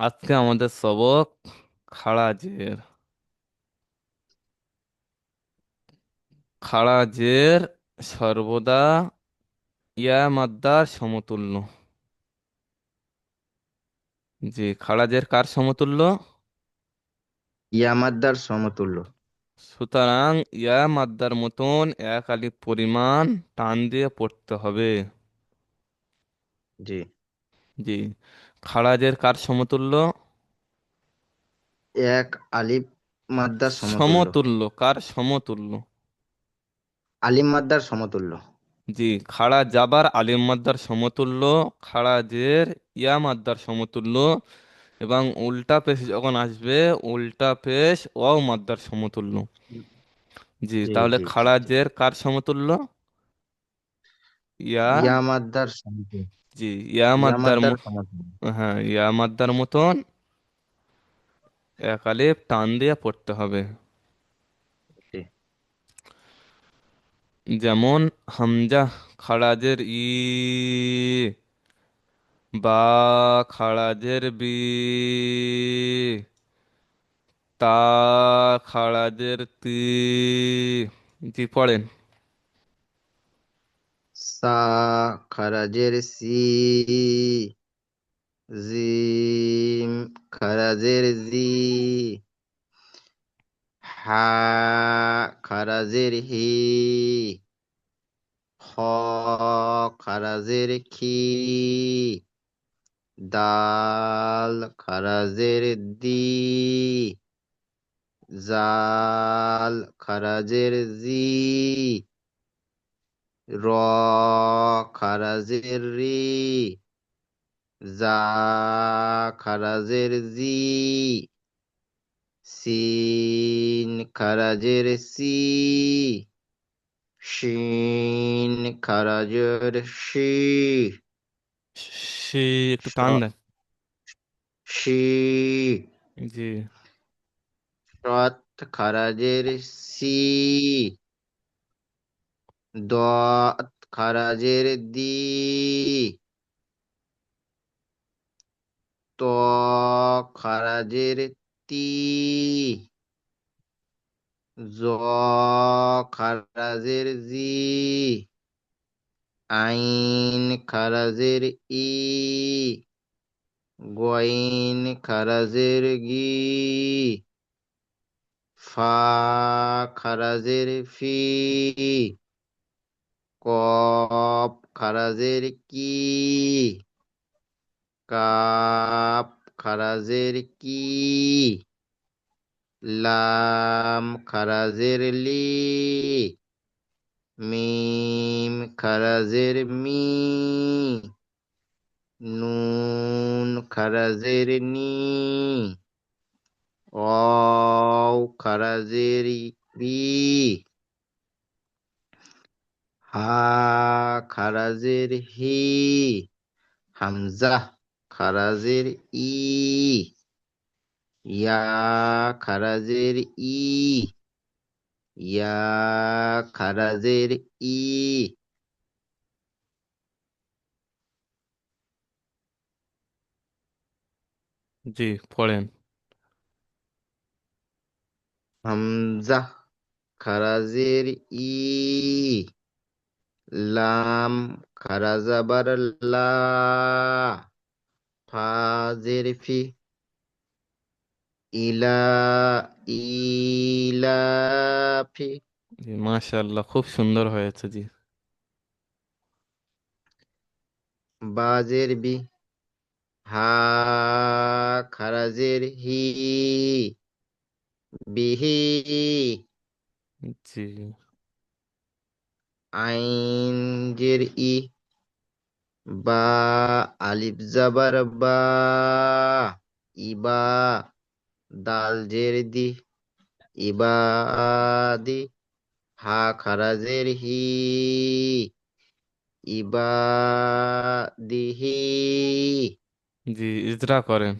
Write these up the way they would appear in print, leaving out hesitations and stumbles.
আজকে আমাদের সবক খাড়াজের। খাড়াজের সর্বদা ইয়া মাদ্দার সমতুল্য। জি, খাড়াজের কার সমতুল্য? ইয়ামাদ্দার সমতুল্য। সুতরাং ইয়া মাদ্দার মতন এক আলিফ পরিমাণ টান দিয়ে পড়তে হবে। জি। জি, খাড়াজের কার সমতুল্য? এক আলিফ মাদ্দার সমতুল্য। সমতুল্য কার সমতুল্য? আলিম মাদ্দার সমতুল্য। জি, খাড়া জাবার আলিম মাদ্দার সমতুল্য। খাড়াজের ইয়া মাদ্দার সমতুল্য। এবং উল্টা পেশ যখন আসবে, উল্টা পেশ ওয়াও মাদ্দার সমতুল্য। জি, জি তাহলে জি জি খাড়া জি। জের কার সমতুল্য? ইয়া। ইয়ামাদ্দার সমতুল্য। জি, ইয়া মাদ্দার ইয়ামাদ্দার সমতুল্য। হ্যাঁ, ইয়া মাদ্দার মতন এক আলিফ টান দিয়ে পড়তে হবে। জি। যেমন হামজা খাড়াজের ই, বা খাড়াজের বি, তা খাড়াজের তি। জি, পড়েন। সা খারাজের সি, জিম খারাজের জি, হা খারাজের হি, খ খারাজের খি, দাল খারাজের দি, জাল খারাজের জি, র খারাজের রি, জা খারাজের জি, সিন খারাজের সি, শিন খারাজের শি, সে একটু শ টান দেন। শি, জি। শত খারাজের সি, দত খারাজের দি, ত খারাজের তি, জ খারাজের জি, আইন খারাজের ই, গইন খারাজের গি, ফা খারাজের ফি, কপ খারাজের কি, কাপ খারাজের কি, লাম খারাজের লি, মিম খারাজের মি, নুন খারাজের নি, অও খারাজের রি, হা খারাজের হি, হামজা খারাজের ই, ইয়া খারাজের ই, ইয়া খারাজের ই, জি, পড়েন। হামজা খারাজের ই, লাম খারাজাবার লা, ফাজের ফি, ইলা ইলাফি, জি, মাশাআল্লাহ, খুব সুন্দর হয়েছে। জি। বাজের বি, হা খারাজের হি, বিহি, জি। আইন জের ই, বা আলিফ জাবার বা, ইবা দাল জের দি, ইবাদি, হা খারাজের হি, ইবাদিহি, জি, ইজরা করেন।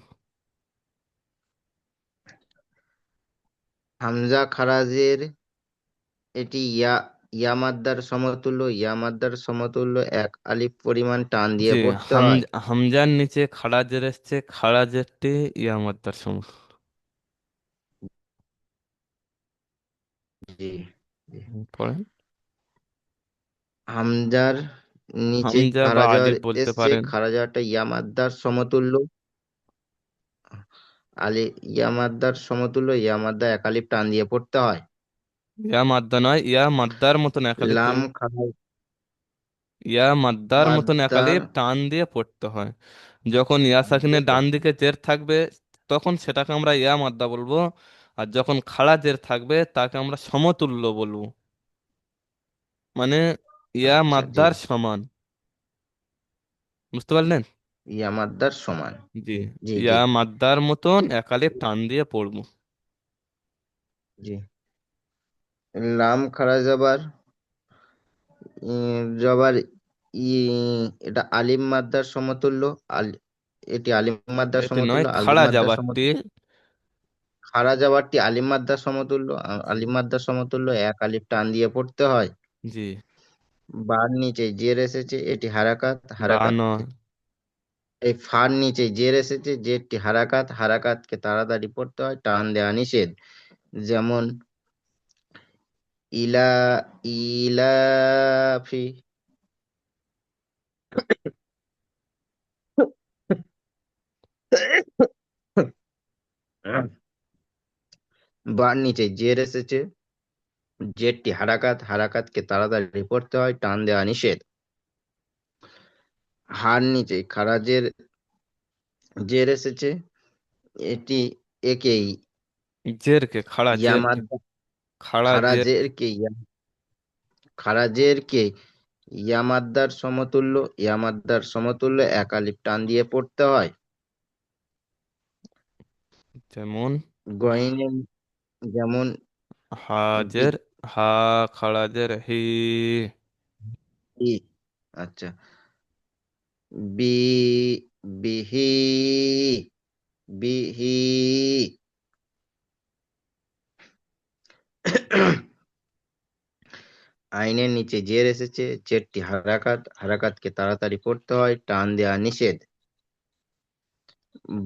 হামজা খারাজের এটি ইয়া, ইয়ামাদ্দার সমতুল্য, ইয়ামাদ্দার সমতুল্য এক আলিফ পরিমাণ টান দিয়ে জি, পড়তে হয়। হামজার নিচে খাড়া জের এসছে, খাড়া জেরটি ইয়া মাদ্দার সমতুল্য। জি জি। পড়েন। হামজার নিচে হামজা বা খাড়া জ্বর আলিফ বলতে এসছে, পারেন। খাড়া জ্বরটা ইয়ামাদ্দার সমতুল্য। আলি ইয়ামাদ্দার সমতুল্য, ইয়ামাদ্দা এক আলিফ টান দিয়ে পড়তে হয়। ইয়া মাদ্দা নয়, ইয়া মাদ্দার মতন একালিপ লাম খাড়া ইয়া মাদ্দার মতন মাদ্দার, একালিপ টান দিয়ে পড়তে হয়। যখন ইয়া টান দিয়ে সাকিনের ডান পড়তে দিকে জের থাকবে তখন সেটাকে আমরা ইয়া মাদ্দা বলবো। আর যখন খাড়া জের থাকবে তাকে আমরা সমতুল্য বলবো। মানে হয়। ইয়া আচ্ছা জি। মাদ্দার সমান। বুঝতে পারলেন? ইয়ামাদ্দার সমান। জি, জি ইয়া জি মাদ্দার মতন একালিপ টান দিয়ে পড়বো। জি। লাম খাড়া জবর, জবর ই, এটা আলিম মাদ্দার সমতুল্য। আলি, এটি আলিম মাদ্দার এটি নয়, সমতুল্য, আলিম খাড়া মাদ্দার জাবারটি। সমতুল্য। খাড়া জবরটি আলিম মাদ্দার সমতুল্য, জি আলিম মাদ্দার সমতুল্য এক আলিফ টান দিয়ে পড়তে হয়। জি। বার নিচে জের এসেছে, এটি হারাকাত, বা হারাকাত। নয়। এই ফার নিচে জের এসেছে, জেরটি হারাকাত, হারাকাতকে তাড়াতাড়ি পড়তে হয়, টান দেওয়া নিষেধ। যেমন ইলা, ইলাফি। বার নিচে জের এসেছে, জেরটি হারাকাত, হারাকাতকে তাড়াতাড়ি পড়তে হয়, টান দেওয়া নিষেধ। হার নিচে খাড়া জের, জের এসেছে, এটি, একেই জেরকে, খাড়া জেরকে, ইয়ামাদ, খাড়া খাড়া জের। জেরকে খাড়া জেরকে ইয়ামাদ্দার সমতুল্য, ইয়ামাদ্দার সমতুল্য এক আলিফ টান দিয়ে পড়তে হয়। যেমন গয়নে, যেমন বি, হাজের, হা খাড়া জের হি। ই, আচ্ছা, বি, বিহি, বিহি। আইনের নিচে জের এসেছে, জেরটি হারাকাত, হারাকাতকে তাড়াতাড়ি পড়তে হয়, টান দেওয়া নিষেধ।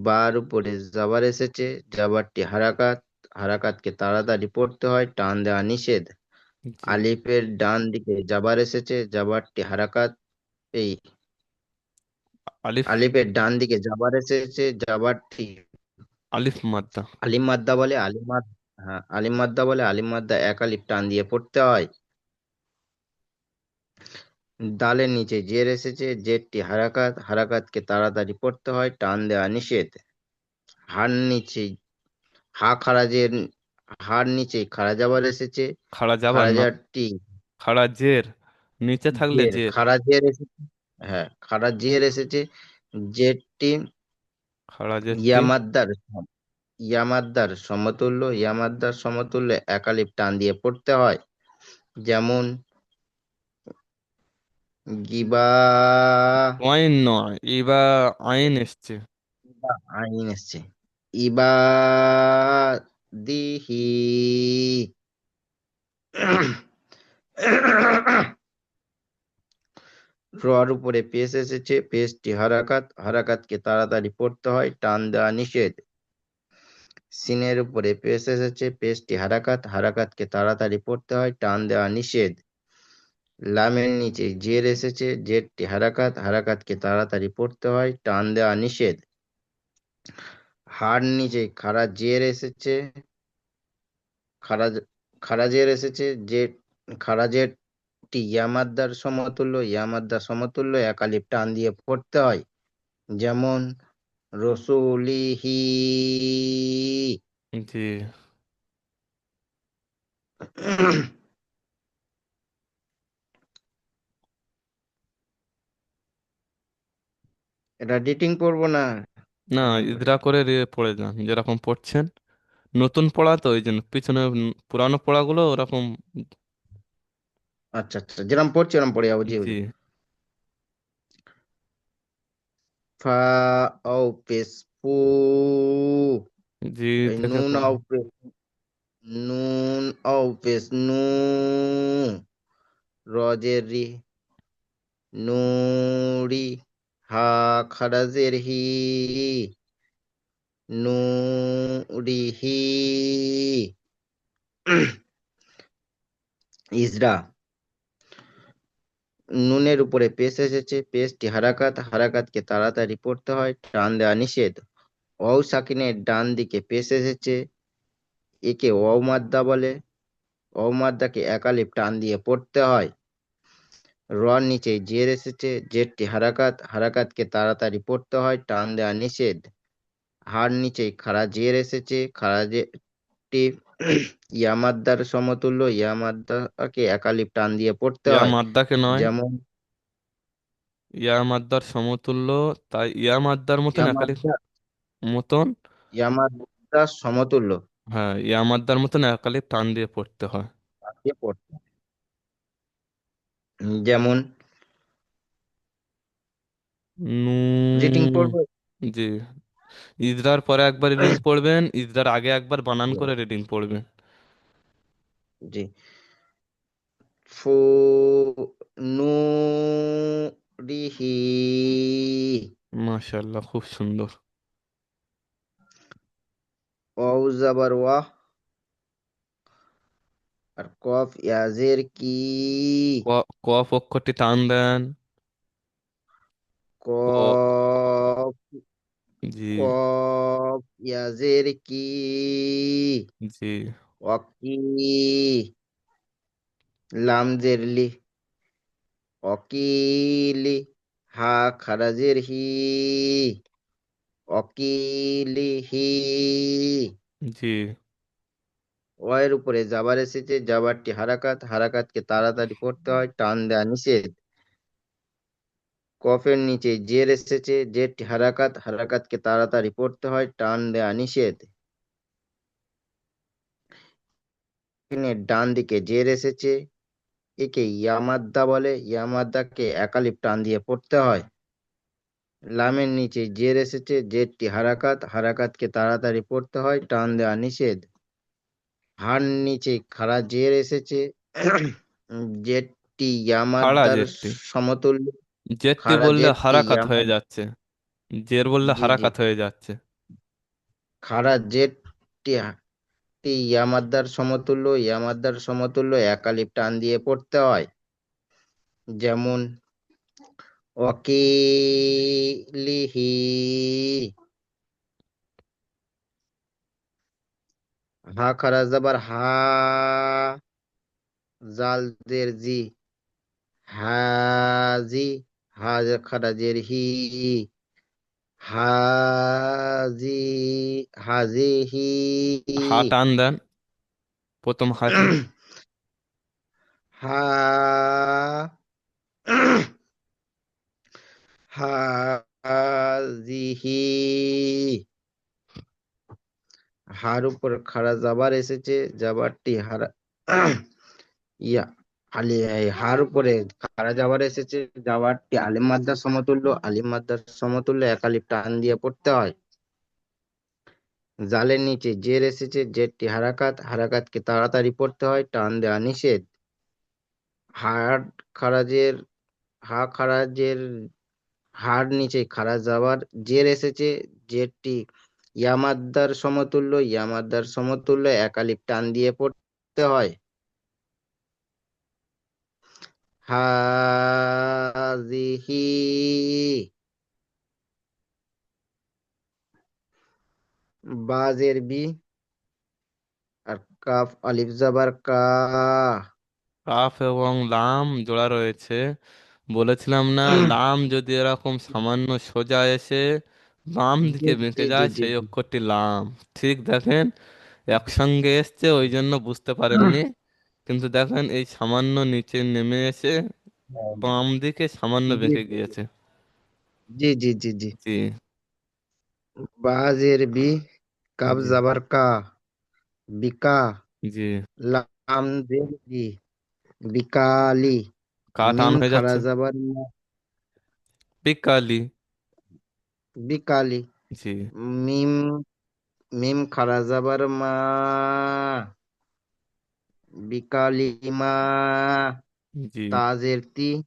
বার উপরে জাবার এসেছে, জাবারটি হারাকাত, হারাকাতকে তাড়াতাড়ি পড়তে হয়, টান দেওয়া নিষেধ। জি, আলিফের ডান দিকে জাবার এসেছে, জাবারটি হারাকাত, এই আলিফ, আলিফের ডান দিকে জাবার এসেছে, জাবারটি আলিফ মাদ্দা। আলিম মাদ্দা বলে, আলিম মাদ, হ্যাঁ আলিম মাদ্দা বলে, আলিম মাদ্দা এক আলিফ টান দিয়ে পড়তে হয়। দালের নিচে জের এসেছে, জেরটি হারাকাত, হারাকাতকে তাড়াতাড়ি পড়তে হয়, টান দেওয়া নিষেধ। হার নিচে, হা খারাজের, হার নিচে খাড়া জাবার এসেছে, খাড়া যাবার না, খারাজারটি খাড়া জের। নিচে থাকলে জের, জের। খাড়া জের এসেছে, হ্যাঁ খাড়া জের এসেছে, জেরটি খাড়া জেরটি ইয়ামাদ্দার, ইয়ামাদ্দার সমতুল্য, ইয়ামাদ্দার সমতুল্য একালিপ টান দিয়ে পড়তে হয়। যেমন গিবা, ওয়াইন নয়, এবার আইন এসছে। আইন এসছে, ইবা দিহি। রর উপরে পেশ এসেছে, পেশটি হারাকাত, হারাকাতকে তাড়াতাড়ি পড়তে হয়, টান দেওয়া নিষেধ। সিনের উপরে পেশ এসেছে, পেশটি হারাকাত, হারাকাতকে তাড়াতাড়ি পড়তে হয়, টান দেওয়া নিষেধ। লামের নিচে জের এসেছে, জেরটি হারাকাত, হারাকাতকে তাড়াতাড়ি পড়তে হয়, টান দেওয়া নিষেধ। হার নিচে খাড়া জের এসেছে, খাড়া, খাড়া জের এসেছে, যে খাড়া জেরটি ইয়ামাদ্দার সমতুল্য, ইয়ামাদ্দার সমতুল্য এক আলিফ টান দিয়ে পড়তে হয়। যেমন রসুলিহি। জি, এটা এডিটিং করবো না, না, এরকম করে। ইদরা করে পড়ে যান যেরকম পড়ছেন। নতুন পড়া তো ওই জন্য পিছনে পুরানো পড়াগুলো ওরকম। আচ্ছা আচ্ছা, যেরকম পড়ছি ওরকম পড়ে যাবো, জি জি হুজুর। ফা, ও পেশ, ফু, জি, এই দেখে নুন পড়ুন। আও পেশ, নুন ও পেশ, নু, রজের রি, নুরি, হা খারাজের হি, নুরিহি। ইজরা, নুনের উপরে পেশ এসেছে, পেশটি হারাকাত, হারাকাতকে তাড়াতাড়ি পড়তে হয়, টান দেওয়া নিষেধ। ওয়াও সাকিনের ডান দিকে পেশ এসেছে, একে ওয়াও মাদ্দা বলে। ওয়াও মাদ্দাকে একালিপ টান দিয়ে পড়তে হয়। র নিচে জের এসেছে, জেরটি হারাকাত, হারাকাতকে তাড়াতাড়ি পড়তে হয়, টান দেওয়া নিষেধ। হার নিচে খাড়া জের এসেছে, খাড়া জেরটি ইয়ামাদ্দার সমতুল্য, ইয়ামাদ্দাকে একালিপ টান দিয়ে পড়তে ইয়া হয়। মাদ্দাকে নয়, যেমন ইয়া মাদ্দার সমতুল্য, তাই ইয়া মাদ্দার মতন একালি ইয়ামাদ্দা, মতন। ইয়ামাদ্দার সমতুল্য হ্যাঁ, ইয়া মাদ্দার মতন একালি টান দিয়ে পড়তে হয়। দিয়ে পড়তে হয়। যেমন নু, রিডিং পড়বো। জি। ইজরার পরে একবার রিডিং পড়বেন, ইজরার আগে একবার বানান করে রিডিং পড়বেন। জি। ফু, নু, রিহি। মাশাআল্লাহ, খুব সুন্দর। ওয়াও জাবার ওয়াহ, আর কফ ইয়াজের কি, কফ অক্ষরটি টান দেন। ক, কফ, জি, কফ ইয়াজের কি, জি, অকি, লাম জের লি, অকিলি, হা খারাজের হি, অকিলিহি। জি, ওয়ের উপরে জাবার এসেছে, জাবারটি হারাকাত, হারাকাতকে তাড়াতাড়ি পড়তে হয়, টান দেয়া নিষেধ। কফের নিচে জের এসেছে, জেরটি হারাকাত, হারাকাতকে তাড়াতাড়ি পড়তে হয়, টান দেয়া নিষেধ। এখানে ডান দিকে জের এসেছে, একে ইয়ামাদ্দা বলে, ইয়ামাদ্দাকে একালিপ টান দিয়ে পড়তে হয়। লামের নিচে জের এসেছে, জেরটি হারাকাত, হারাকাতকে তাড়াতাড়ি পড়তে হয়, টান দেয়া নিষেধ। হার নিচে খাড়া জের এসেছে, জেরটি খাড়া ইয়ামাদ্দার জেরটি, সমতুল্য। জেরটি খাড়া বললে জেরটি হারাকাত হয়ে ইয়ামাদ, যাচ্ছে, জের বললে জি জি, হারাকাত হয়ে যাচ্ছে। খাড়া জেরটি ইয়ামাদ্দার সমতুল্য, ইয়ামাদ্দার সমতুল্য একালিপ টান দিয়ে পড়তে হয়। যেমন ওয়াকিলিহি, হা খারা জাবার হা, জাল জের জি, হাজি, হা খারা জের হি, হাজি, হাজিহি। হা টান দেন, প্রথম হাতে। হা, হাজিহি। হার উপর খাড়া জাবার এসেছে, জাবারটি হারা ইয়া আলি, এই হার উপরে খাড়া জাবার এসেছে, জাবারটি আলিম মাদ্দার সমতুল্য, আলিম মাদ্দার সমতুল্য একালিপ টান দিয়ে পড়তে হয়। জালের নিচে জের এসেছে, জেরটি হারাকাত, হারাকাতকে তাড়াতাড়ি পড়তে হয়, টান দেওয়া নিষেধ। হার খারাজের, হা খারাজের, হার নিচে খাড়া যাবার জের এসেছে, জেরটি ইয়ামাদ্দার সমতুল্য, ইয়ামাদ্দার সমতুল্য একালিপ টান দিয়ে পড়তে হয়। হাজিহি, বাজের বি, আর কাফ আলিফ জাবার কা। কাফ এবং লাম জোড়া রয়েছে। বলেছিলাম না, লাম যদি এরকম সামান্য সোজা এসে বাম জি দিকে বেঁকে জি জি যায় জি সেই জি। অক্ষরটি লাম। ঠিক দেখেন, একসঙ্গে এসছে ওই জন্য বুঝতে পারেননি, কিন্তু দেখেন এই সামান্য নিচে নেমে এসে বাম দিকে সামান্য জি বেঁকে গিয়েছে। জি জি জি জি। জি, বাজের বি, কাফ জি, জাবার কা, বিকা, জি। লাম জের বি, বিকালি। কা টান মিম হয়ে খারা যাচ্ছে, যাবার পিকালি। বিকালি। জি, মিম, মিম খারা যাবার মা, বিকালিমা। জি। তাজের তি,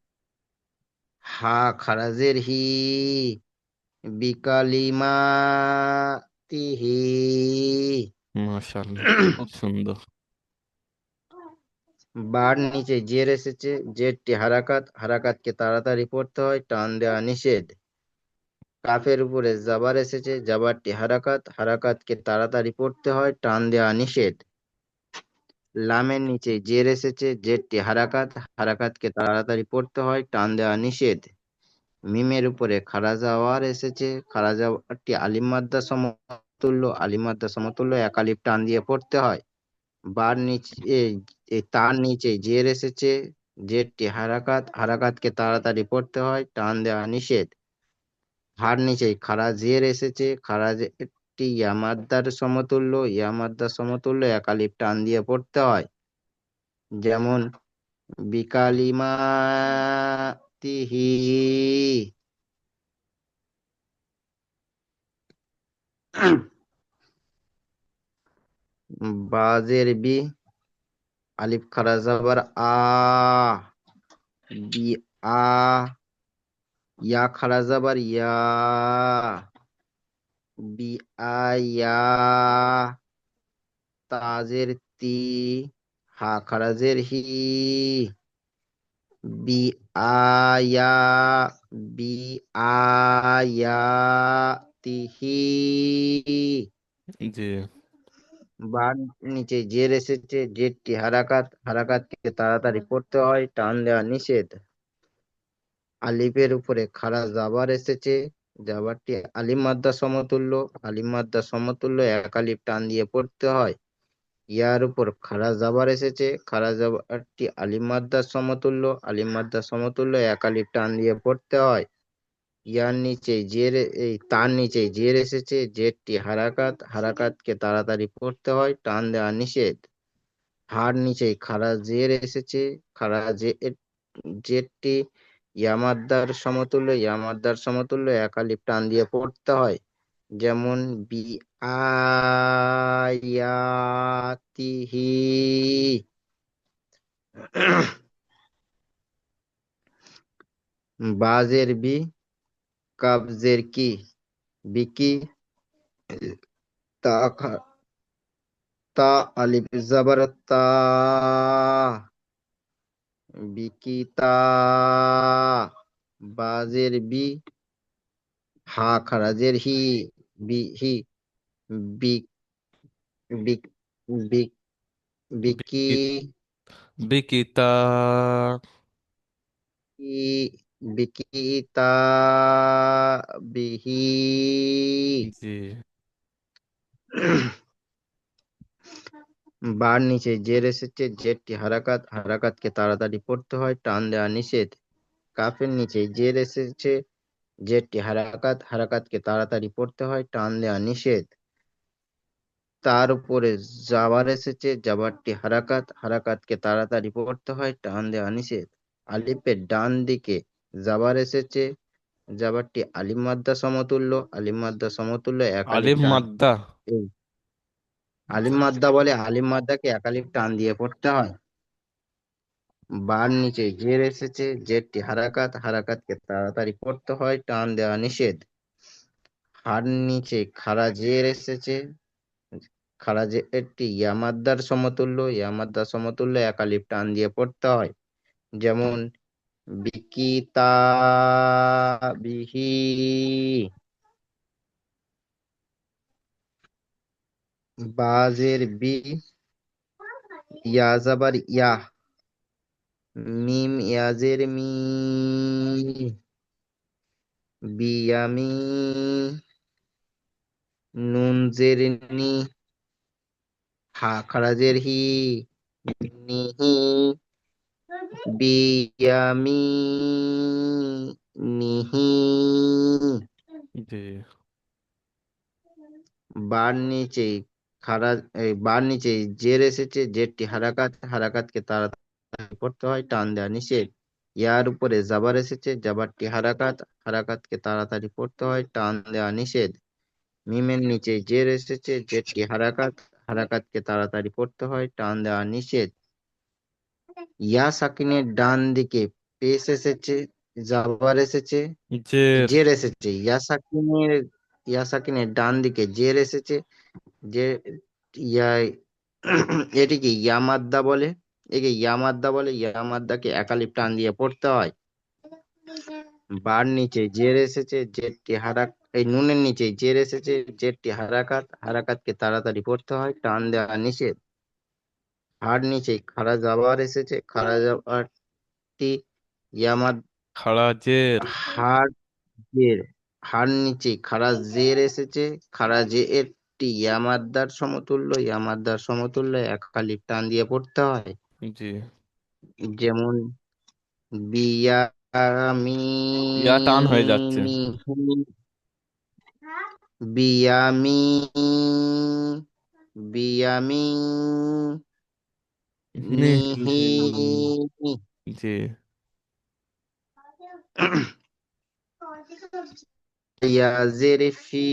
হা খারাজের হি, বিকালিমাতিহি। মাশাআল্লাহ, খুব সুন্দর। বার নিচে জের এসেছে, জেরটি হারাকাত, হারাকাতকে তাড়াতাড়ি পড়তে হয়, টান দেওয়া নিষেধ। কাফের উপরে জাবার এসেছে, জাবারটি হারাকাত, হারাকাতকে তাড়াতাড়ি পড়তে হয়, টান দেওয়া নিষেধ। লামের নিচে জের এসেছে, জেরটি হারাকাত, হারাকাতকে তাড়াতাড়ি পড়তে হয়, টান দেওয়া নিষেধ। মিমের উপরে খাড়া জাওয়ার এসেছে, খাড়া জাওয়ারটি আলিম মাদ্দা সমতুল্য, আলিম মাদ্দা সমতুল্য, এক আলিফ টান দিয়ে পড়তে হয়। বার নিচে তার নিচে জের এসেছে, জেরটি হারাকাত, হারাকাতকে তাড়াতাড়ি পড়তে হয়, টান দেওয়া নিষেধ। হার নিচে খাড়া জের এসেছে, খাড়া জেরটি ইয়ামাদ্দার সমতুল্য, ইয়ামাদ্দার সমতুল্য, এক আলিফ টান দিয়ে পড়তে হয়। যেমন বিকালিমাতিহি। বাজের বি, আলিফ খাড়া জাবার আ, বি আ, ইয়া খাড়া জাবার ইয়া, বি আ ইয়া। তাজের তি, হা খারাজের হি, বি আয়া, বি আয়াতিহি। জি। বার নিচে জের এসেছে, জেরটি হারাকাত, হারাকাতকে তাড়াতাড়ি পড়তে হয়, টান দেওয়া নিষেধ। আলিফের উপরে খাড়া জাবার এসেছে, জাবারটি আলিম মাদ্দা সমতুল্য, আলিম মাদ্দা সমতুল্য, এক আলিফ টান দিয়ে পড়তে হয়। ইয়ার উপর খাড়া জাবার এসেছে, খাড়া জাবারটি আলিম মাদ্দার সমতুল্য, আলিম মাদ্দার সমতুল্য, এক আলিফ টান দিয়ে পড়তে হয়। ইয়ার নিচে জের, তার নিচে জের এসেছে, জেরটি হারাকাত, হারাকাতকে তাড়াতাড়ি পড়তে হয়, টান দেওয়া নিষেধ। হার নিচে খাড়া জের এসেছে, খাড়া জেরটি ইয়ামাদ্দার সমতুল্য, ইয়ামাদ্দার সমতুল্য, এক আলিফ টান দিয়ে পড়তে হয়। যেমন বি আয়াতিহি। বাজের বি, কাবজের কি, বিকি, তা তা আলিফ জাবার তা, বিকিতা। বাজের বি, হা খারাজের হি, বিহি, বি, বি, বি, বিকি, বিকি- বিকিতা। বিকিতা বিহি। জি। বার নিচে জের এসেছে, জেরটি হারাকাত, হারাকাতকে তাড়াতাড়ি পড়তে হয়, টান দেওয়া নিষেধ। কাফের নিচে জের এসেছে, জেরটি হারাকাত, হারাকাতকে তাড়াতাড়ি পড়তে হয়, টান দেওয়া নিষেধ। তার উপরে জাবার এসেছে, জাবারটি হারাকাত, হারাকাতকে তাড়াতাড়ি পড়তে হয়, টান দেওয়া নিষেধ। আলিফের ডান দিকে জাবার এসেছে, জাবারটি আলিম মাদ্দা সমতুল্য, আলিম মাদ্দা সমতুল্য, এক আলিফ আলিফ টান। মাদ্দা। এই আলিম আচ্ছা। মাদ্দা বলে, আলিম মাদ্দাকে এক আলিফ টান দিয়ে পড়তে হয়। বার নিচে জের এসেছে, জেরটি হারাকাত, হারাকাতকে তাড়াতাড়ি পড়তে হয়, টান দেওয়া নিষেধ। হার নিচে খাড়া জের এসেছে, খাড়া জেরটি ইয়ামাদ্দার সমতুল্য, ইয়ামাদ্দার সমতুল্য, এক আলিফ টান দিয়ে পড়তে হয়। যেমন বিকিতা বিহি। বাজের বি, ইয়া জাবার ইয়া, মিম ইয়াজের মি, বিয়ামি, নুন জের নি, হা খারাজের হি, নিহি, বিয়ামি নিহি। জি। বার নিচে খাড়া, বার নিচে জের এসেছে, জেরটি হারাকাত, হারাকাতকে তাড়াতাড়ি পড়তে হয়, টান দেওয়া নিষেধ। ইয়ার উপরে জাবার এসেছে, জাবারটি হারাকাত, হারাকাতকে তাড়াতাড়ি পড়তে হয়, টান দেওয়া নিষেধ। মিমের নিচে জের এসেছে, জেরটি হারাকাত, হারাকাতকে তাড়াতাড়ি পড়তে হয়, টান দেওয়া নিষেধ। ইয়া সাকিনের ডান দিকে পেশ এসেছে, জাবার এসেছে, জের। জের এসেছে। ইয়া সাকিনের ডান দিকে জের এসেছে, যে ইয়া এটিকে ইয়ামাদ্দা বলে। একে ইয়ামাদ্দা বলে। ইয়ামাদ্দাকে একালিপ টান দিয়ে পড়তে হয়। বার নিচে জের এসেছে, জেরটি হারাক এই নুনের নিচে জের এসেছে, জেরটি হারাকাত, হারাকাতকে তাড়াতাড়ি পড়তে হয়, টান দেওয়া নিষেধ। হার নিচে খাড়া জাবার এসেছে, খাড়া জাবারটি ইয়ামাদ খাড়া জের। হার জের। হার নিচে খাড়া জের এসেছে, খাড়া জেরটি ইয়ামাদ্দার সমতুল্য, ইয়ামাদ্দার সমতুল্য একালিপ টান দিয়ে পড়তে হয়। জি। যেমন ইয়া টান হয়ে যাচ্ছে। বিয়ামিনিহু, বিয়ামি বিয়ামি নিহি। নিহি। জি। ইয়াজের ফি,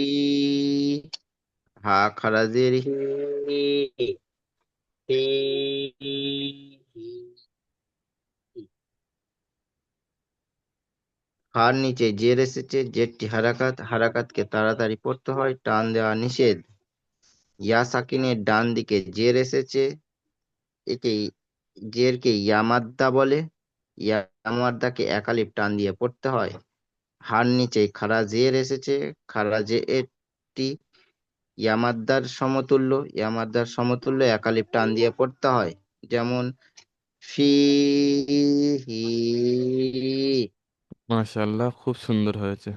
হা খারা জের হি, হি, হার নিচে জের এসেছে, জেরটি হারাকাত, হারাকাতকে তাড়াতাড়ি পড়তে হয়, টান দেওয়া নিষেধ। ইয়া সাকিনের ডান দিকে জের এসেছে, একে জেরকে ইয়ামাদ্দা বলে। ইয়ামাদ্দাকে একালিপ টান দিয়ে পড়তে হয়। হার নিচে খাড়া জের এসেছে, খাড়া জেরটি ইয়ামাদ্দার সমতুল্য, ইয়ামাদ্দার সমতুল্য একালিপ টান দিয়ে পড়তে হয়। যেমন ফিহি। মাশাআল্লাহ, খুব সুন্দর হয়েছে।